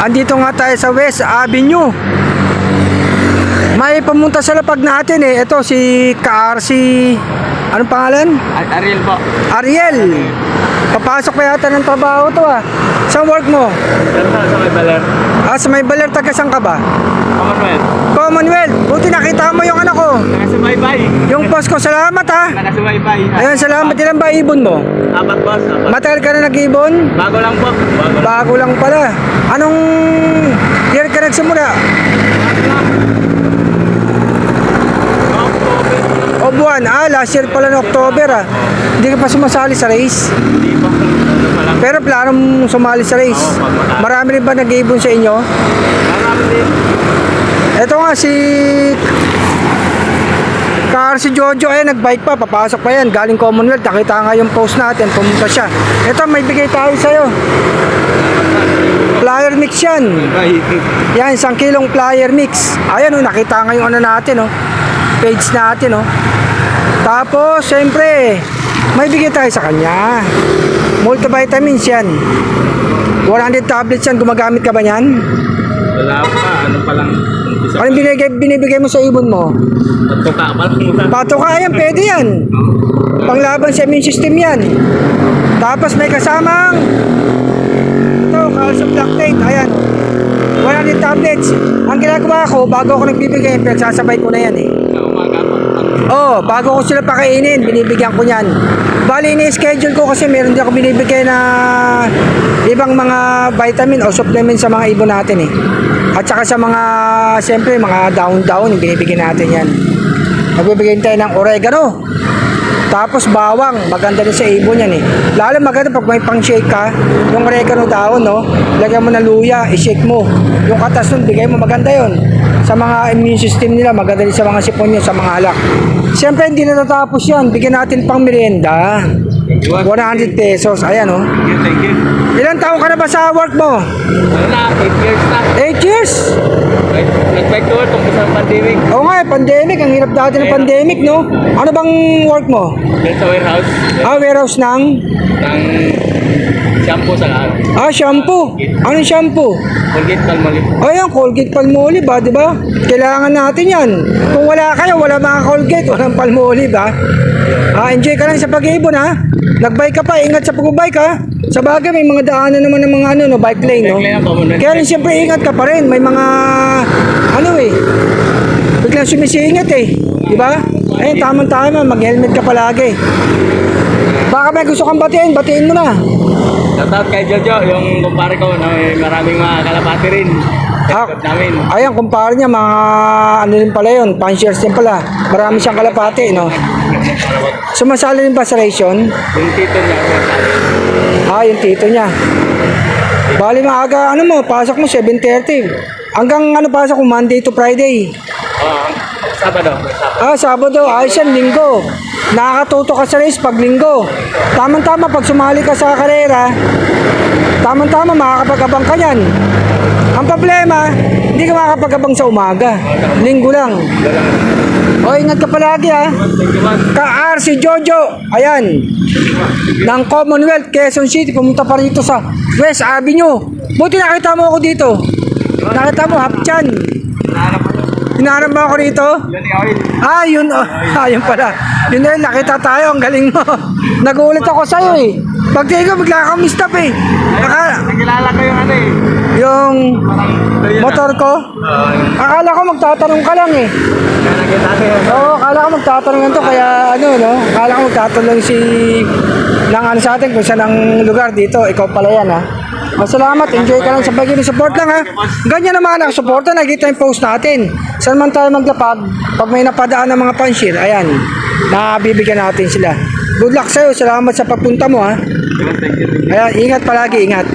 Andito nga tayo sa West Avenue. May pumunta sa lapag natin eh. Ito si KRC. Anong pangalan? Ariel po. Ariel. Papasok pa yata ng trabaho to ah. Saan work mo? Sa may baler. Sa may baler, taga saan ka ba? Commonwealth. Commonwealth. Buti nakita mo yung anak ko. Nakasubaybay. Yung post ko, salamat ha. Nakasubaybay. Ayun, salamat. Ilan ba ibon mo? 4 boss. 4. Matagal ka na nag-ibon? Bago lang po. Bago lang pala. Anong year ka nagsimula? O buwan? Last year pala ng October ah. Hindi ka pa sumasali sa race? Hindi po. Pero plano mong sumali sa race? Marami rin ba nag-ibon sa inyo? Marami din. Ito nga si si Jojo ay nagbike pa, papasok pa yan, galing Commonwealth. Nakita nga yung post natin, pumunta siya. Ito, may bigay tayo sa'yo. Flyer mix yan. Yan, 1 kilong flyer mix. Ayan nakita nga yung ano natin page natin Tapos, syempre, may bigay tayo sa kanya. Multivitamins yan. 100 tablets yan, gumagamit ka ba yan? Wala pa. Ano pa lang. Anong binibigay mo sa ibon mo? Patuka pa lang. Patuka yan, pwede yan. Panglaban sa immune system yan. Tapos may kasamang ito, calcium lactate. Ayan. 100 tablets. Ang ginagawa ko, bago ako nagbibigay, sasabay ko na yan bago ko sila pakainin, binibigyan ko yan. Bali, ini-schedule ko kasi meron din ako binibigay na ibang mga vitamin o supplement sa mga ibon natin At saka sa mga, siyempre, mga down, binibigyan natin yan. Nagbibigay tayo ng oregano. Tapos bawang, maganda din sa ibon yan Lalo maganda pag may pang-shake ka, yung oregano daon, lagyan mo na luya, i-shake mo. Yung katas nun, bigay mo, maganda yon. Sa mga immune system nila, maganda din sa mga sipon nyo, sa mga alak. Siyempre, hindi natatapos yan. Bigyan natin pang merienda. 100 pesos. Ayan Thank you. Ilang taon ka na ba sa work mo? Wala, 8 years na. 8 years? Nag-bike to work kung sa pandemic. Oo nga pandemic. Ang hirap dati ng pandemic, no? Ano bang work mo? Sa warehouse. Warehouse ng shampoo sa araw. Shampoo. Anong shampoo? Colgate Palmolive. Ayan, Colgate Palmolive di ba? Kailangan natin yan. Kung wala kayo, wala mga Colgate, walang Palmolive enjoy ka lang sa pag-ibon Nag-bike ka pa, ingat sa pag-bike Sa bagay, may mga daanan naman ng mga bike lane Kaya rin siyempre ingat ka pa rin. May mga biglang sumisingit di ba? Ayun, tamang-tama, mag-helmet ka palagi. Baka may gusto kang batiin mo na. Shoutout kay Jojo, yung kumpare ko na may maraming mga kalapati rin. Namin. Ayan, kumpare niya, mga rin pala yun, pan-shares din pala. Marami siyang kalapati, Sumasali rin ba sa ration? Yung tito niya. Yung tito niya. Bali maaga, pasok mo 7:30. Hanggang pasok mo Monday to Friday? Sabado. Sabado. Ayos yan, linggo. Nakakatuto ka sa race pag linggo. Tama-tama pag sumali ka sa karera, tama-tama makakapag-abang ka yan. Ang problema, hindi ka makakapag-abang sa umaga. Linggo lang. Ingat ka palagi si Jojo. Ayan. Ng Commonwealth, Quezon City. Pumunta pa rito sa West Avenue. Buti nakita mo ako dito. Nakita mo, Hapchan. Hinahanap mo ako rito? Yun. Yun pala. Yun nakita tayo. Ang galing mo. Nagulat ako sa'yo Pag tingin ko, bigla akong mistap Nakilala ko yung yung motor ko. Akala ko magtatanong ka lang akala ko magtatanong to kaya akala ko magtatanong ng sa atin kung saan ang lugar dito. Ikaw pala yan Salamat, enjoy ka lang sa pag-ibig. Support lang Ganyan naman nakasuporta, nakikita yung post natin. Saan man tayo maglapag, pag may napadaan ng mga panshir, ayan, nabibigyan natin sila. Good luck sa'yo, salamat sa pagpunta mo Ayan, ingat palagi, ingat.